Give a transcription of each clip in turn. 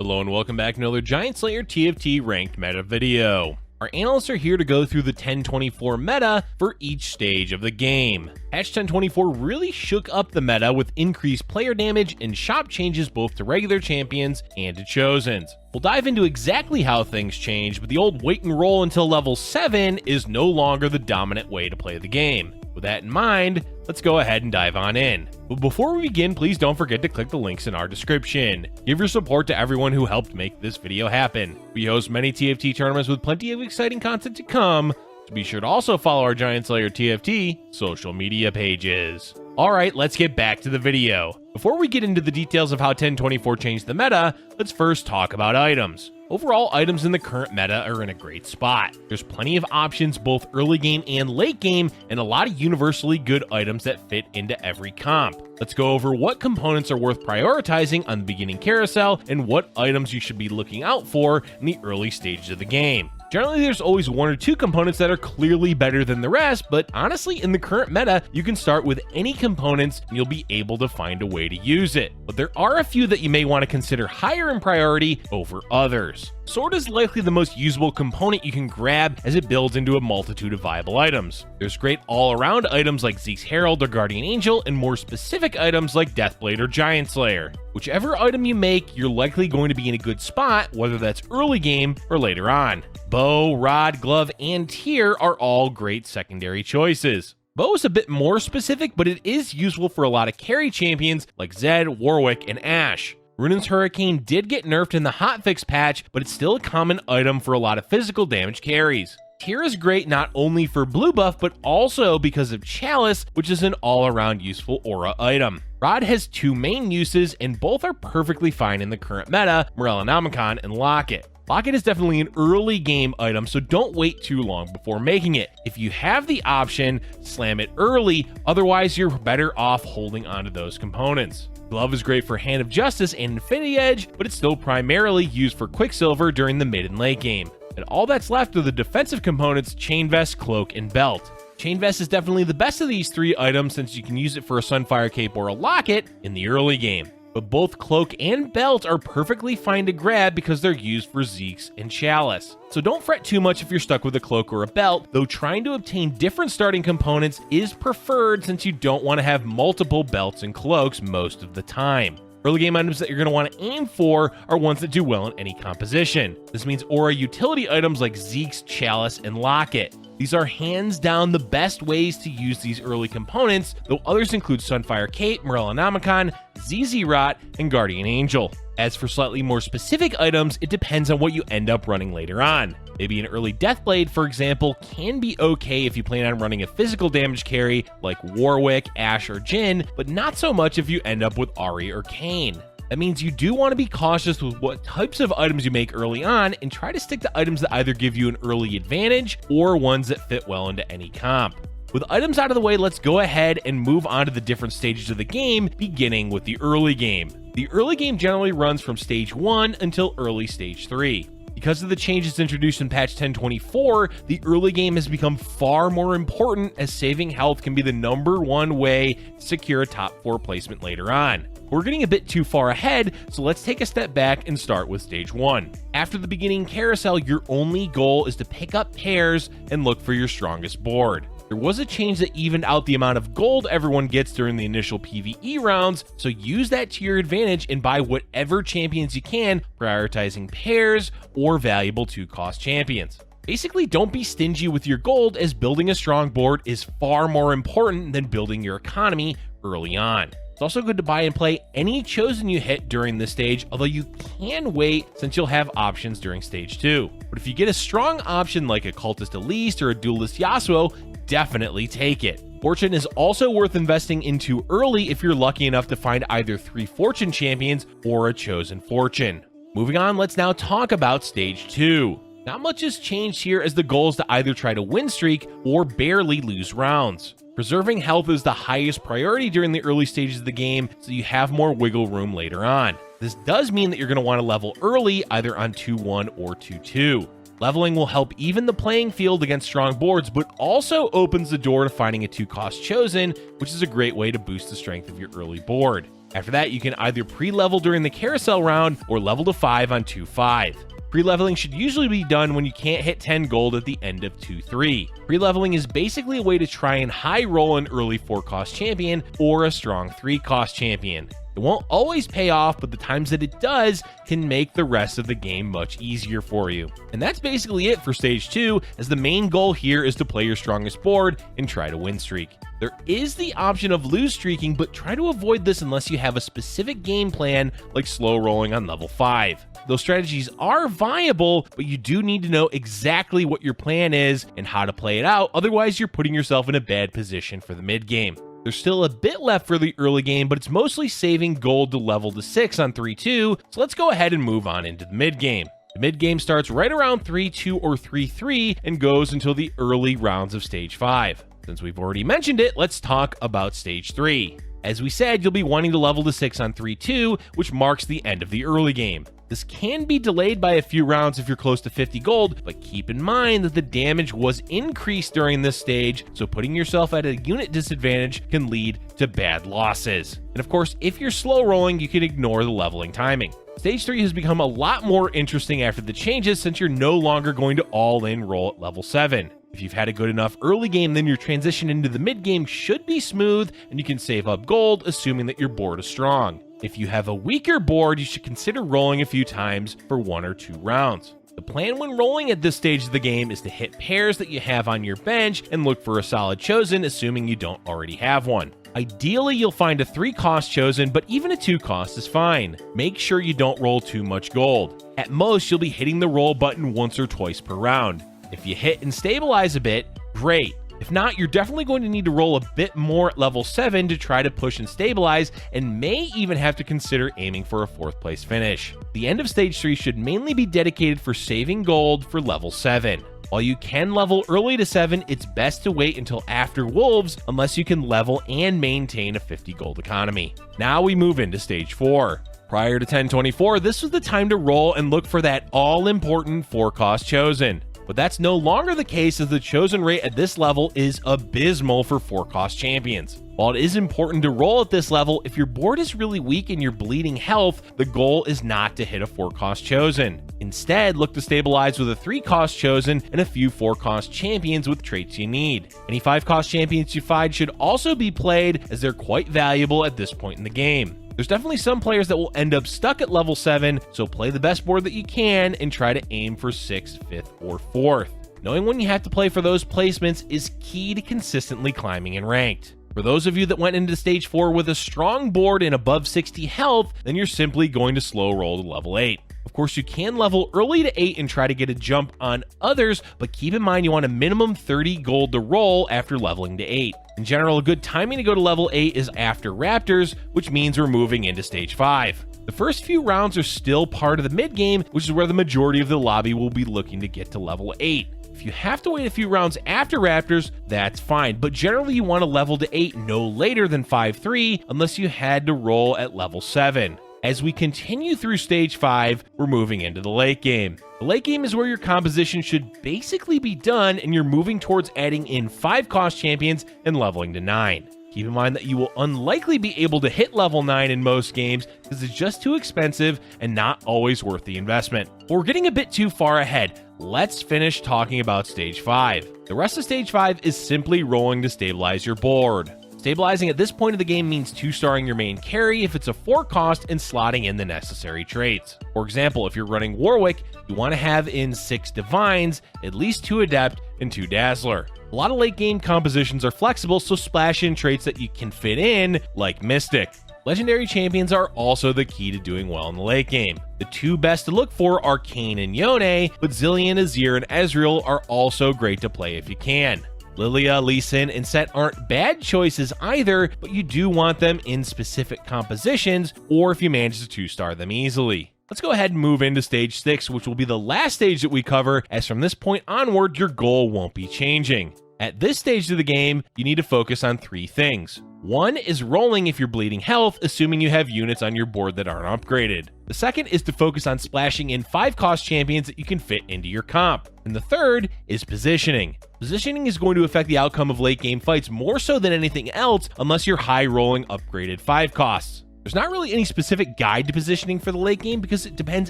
Hello and welcome back to another Giant Slayer TFT ranked meta video. Our analysts are here to go through the 1024 meta for each stage of the game. Patch 1024 really shook up the meta with increased player damage and shop changes both to regular champions and to chosens. We'll dive into exactly how things change, but the old wait and roll until level 7 is no longer the dominant way to play the game. With that in mind, let's go ahead and dive on in. But before we begin, please don't forget to click the links in our description. Give your support to everyone who helped make this video happen. We host many TFT tournaments with plenty of exciting content to come, so be sure to also follow our Giant Slayer TFT social media pages. Alright, let's get back to the video. Before we get into the details of how 1024 changed the meta, let's first talk about items. Overall, items in the current meta are in a great spot. There's plenty of options both early game and late game, and a lot of universally good items that fit into every comp. Let's go over what components are worth prioritizing on the beginning carousel and what items you should be looking out for in the early stages of the game. Generally, there's always one or two components that are clearly better than the rest, but honestly, in the current meta, you can start with any components and you'll be able to find a way to use it. But there are a few that you may want to consider higher in priority over others. Sword is likely the most usable component you can grab as it builds into a multitude of viable items. There's great all-around items like Zeke's Herald or Guardian Angel, and more specific items like Deathblade or Giant Slayer. Whichever item you make, you're likely going to be in a good spot, whether that's early game or later on. Bow, rod, glove, and tier are all great secondary choices. Bow is a bit more specific, but it is useful for a lot of carry champions like Zed, Warwick, and Ashe. Runan's Hurricane did get nerfed in the hotfix patch, but it's still a common item for a lot of physical damage carries. Tier is great not only for blue buff, but also because of Chalice, which is an all-around useful aura item. Rod has two main uses, and both are perfectly fine in the current meta, Morellonomicon and Locket. Locket is definitely an early game item, so don't wait too long before making it. If you have the option, slam it early, otherwise you're better off holding onto those components. Glove is great for Hand of Justice and Infinity Edge, but it's still primarily used for Quicksilver during the mid and late game. And all that's left are the defensive components, Chain Vest, Cloak, and Belt. Chain Vest is definitely the best of these three items since you can use it for a Sunfire Cape or a Locket in the early game. But both Cloak and Belt are perfectly fine to grab because they're used for Zeke's and Chalice. So don't fret too much if you're stuck with a Cloak or a Belt, though trying to obtain different starting components is preferred since you don't want to have multiple belts and cloaks most of the time. Early game items that you're going to want to aim for are ones that do well in any composition. This means aura utility items like Zeke's, Chalice, and Locket. These are hands down the best ways to use these early components, though others include Sunfire Cape, Morellonomicon, ZZ Rot, and Guardian Angel. As for slightly more specific items, it depends on what you end up running later on. Maybe an early Deathblade, for example, can be okay if you plan on running a physical damage carry like Warwick, Ashe, or Jhin, but not so much if you end up with Ahri or Kayn. That means you do want to be cautious with what types of items you make early on and try to stick to items that either give you an early advantage or ones that fit well into any comp. With items out of the way, let's go ahead and move on to the different stages of the game, beginning with the early game. The early game generally runs from stage 1 until early stage 3. Because of the changes introduced in patch 1024, the early game has become far more important as saving health can be the #1 way to secure a top 4 placement later on. We're getting a bit too far ahead, so let's take a step back and start with stage 1. After the beginning carousel, your only goal is to pick up pairs and look for your strongest board. There was a change that evened out the amount of gold everyone gets during the initial PvE rounds, so use that to your advantage and buy whatever champions you can, prioritizing pairs or valuable 2-cost champions. Basically, don't be stingy with your gold, as building a strong board is far more important than building your economy early on. It's also good to buy and play any chosen you hit during this stage, although you can wait since you'll have options during stage 2. But if you get a strong option like a Cultist Elise or a Duelist Yasuo, definitely take it. Fortune is also worth investing into early if you're lucky enough to find either 3 Fortune champions or a chosen Fortune. Moving on, let's now talk about stage 2. Not much has changed here, as the goal is to either try to win streak or barely lose rounds. Preserving health is the highest priority during the early stages of the game, so you have more wiggle room later on. This does mean that you're going to want to level early, either on 2-1 or 2-2. Leveling will help even the playing field against strong boards, but also opens the door to finding a 2-cost chosen, which is a great way to boost the strength of your early board. After that, you can either pre-level during the carousel round or level to 5 on 2-5. Pre-leveling should usually be done when you can't hit 10 gold at the end of 2-3. Pre-leveling is basically a way to try and high roll an early 4-cost champion or a strong 3-cost champion. It won't always pay off, but the times that it does can make the rest of the game much easier for you. And that's basically it for Stage 2, as the main goal here is to play your strongest board and try to win streak. There is the option of lose streaking, but try to avoid this unless you have a specific game plan like slow rolling on level 5. Those strategies are viable, but you do need to know exactly what your plan is and how to play it out, otherwise you're putting yourself in a bad position for the mid game. There's still a bit left for the early game, but it's mostly saving gold to level to 6 on 3-2, so let's go ahead and move on into the mid game. The mid game starts right around 3-2 or 3-3 and goes until the early rounds of Stage 5. Since we've already mentioned it, let's talk about Stage 3. As we said, you'll be wanting to level to 6 on 3-2, which marks the end of the early game. This can be delayed by a few rounds if you're close to 50 gold, but keep in mind that the damage was increased during this stage, so putting yourself at a unit disadvantage can lead to bad losses. And of course, if you're slow rolling, you can ignore the leveling timing. Stage 3 has become a lot more interesting after the changes, since you're no longer going to all-in roll at level 7. If you've had a good enough early game, then your transition into the mid game should be smooth and you can save up gold, assuming that your board is strong. If you have a weaker board, you should consider rolling a few times for 1 or 2 rounds. The plan when rolling at this stage of the game is to hit pairs that you have on your bench and look for a solid chosen, assuming you don't already have one. Ideally, you'll find a 3-cost chosen, but even a 2-cost is fine. Make sure you don't roll too much gold. At most, you'll be hitting the roll button once or twice per round. If you hit and stabilize a bit, great. If not, you're definitely going to need to roll a bit more at level 7 to try to push and stabilize, and may even have to consider aiming for a 4th place finish. The end of Stage 3 should mainly be dedicated for saving gold for level 7. While you can level early to 7, it's best to wait until after Wolves unless you can level and maintain a 50 gold economy. Now we move into Stage 4. Prior to 1024, this was the time to roll and look for that all-important 4-cost chosen. But that's no longer the case, as the chosen rate at this level is abysmal for 4-cost champions. While it is important to roll at this level, if your board is really weak and you're bleeding health, the goal is not to hit a 4-cost chosen. Instead, look to stabilize with a 3-cost chosen and a few 4-cost champions with traits you need. Any 5-cost champions you find should also be played, as they're quite valuable at this point in the game. There's definitely some players that will end up stuck at level 7, so play the best board that you can and try to aim for 6th, 5th, or 4th. Knowing when you have to play for those placements is key to consistently climbing in ranked. For those of you that went into Stage 4 with a strong board and above 60 health, then you're simply going to slow roll to level 8. Of course, you can level early to 8 and try to get a jump on others, but keep in mind you want a minimum 30 gold to roll after leveling to 8. In general, a good timing to go to level 8 is after Raptors, which means we're moving into Stage 5. The first few rounds are still part of the mid game, which is where the majority of the lobby will be looking to get to level 8. If you have to wait a few rounds after Raptors, that's fine, but generally you want to level to 8 no later than 5-3 unless you had to roll at level 7. As we continue through Stage 5, we're moving into the late game. The late game is where your composition should basically be done and you're moving towards adding in 5-cost champions and leveling to 9. Keep in mind that you will unlikely be able to hit level 9 in most games because it's just too expensive and not always worth the investment. But we're getting a bit too far ahead. Let's finish talking about Stage 5. The rest of Stage 5 is simply rolling to stabilize your board. Stabilizing at this point of the game means 2-starring your main carry if it's a 4-cost and slotting in the necessary traits. For example, if you're running Warwick, you want to have in 6 Divines, at least 2 Adept, and 2 Dazzler. A lot of late game compositions are flexible, so splash in traits that you can fit in, like Mystic. Legendary champions are also the key to doing well in the late game. The 2 best to look for are Kayn and Yone, but Zillion, Azir, and Ezreal are also great to play if you can. Lilia, Lee Sin, and Set aren't bad choices either, but you do want them in specific compositions, or if you manage to 2-star them easily. Let's go ahead and move into Stage 6, which will be the last stage that we cover, as from this point onward, your goal won't be changing. At this stage of the game, you need to focus on 3 things. 1 is rolling if you're bleeding health, assuming you have units on your board that aren't upgraded. The second is to focus on splashing in 5-cost champions that you can fit into your comp. And the third is positioning. Positioning is going to affect the outcome of late game fights more so than anything else unless you're high rolling upgraded 5 costs. There's not really any specific guide to positioning for the late game because it depends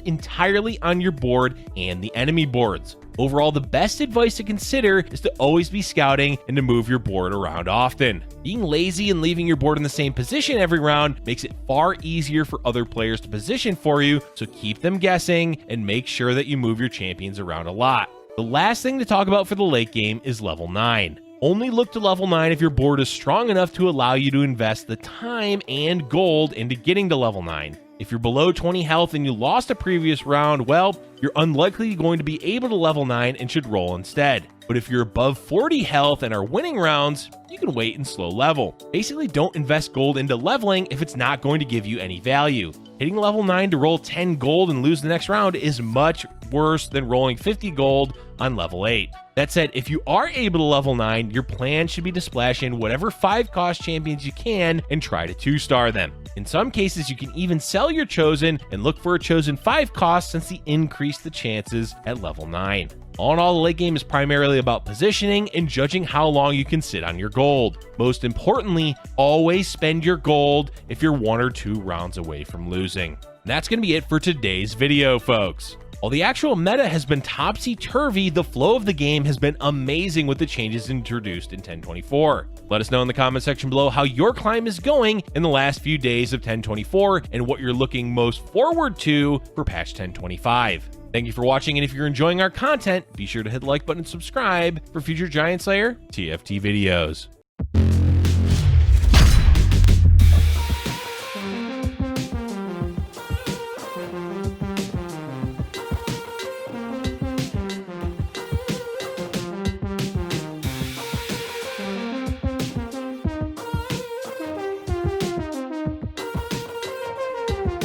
entirely on your board and the enemy boards. Overall, the best advice to consider is to always be scouting and to move your board around often. Being lazy and leaving your board in the same position every round makes it far easier for other players to position for you, so keep them guessing and make sure that you move your champions around a lot. The last thing to talk about for the late game is level 9. Only look to level 9 if your board is strong enough to allow you to invest the time and gold into getting to level 9. If you're below 20 health and you lost a previous round, well, you're unlikely going to be able to level 9 and should roll instead. But if you're above 40 health and are winning rounds, you can wait and slow level. Basically, don't invest gold into leveling if it's not going to give you any value. Hitting level 9 to roll 10 gold and lose the next round is much worse than rolling 50 gold on level 8. That said, if you are able to level 9, your plan should be to splash in whatever 5-cost champions you can and try to 2-star them. In some cases, you can even sell your chosen and look for a chosen 5-cost since they increase the chances at level 9. All in all, the late game is primarily about positioning and judging how long you can sit on your gold. Most importantly, always spend your gold if you're 1 or 2 rounds away from losing. And that's going to be it for today's video, folks. While the actual meta has been topsy-turvy, the flow of the game has been amazing with the changes introduced in 1024. Let us know in the comment section below how your climb is going in the last few days of 1024 and what you're looking most forward to for patch 1025. Thank you for watching, and if you're enjoying our content, be sure to hit the like button and subscribe for future Giant Slayer TFT videos.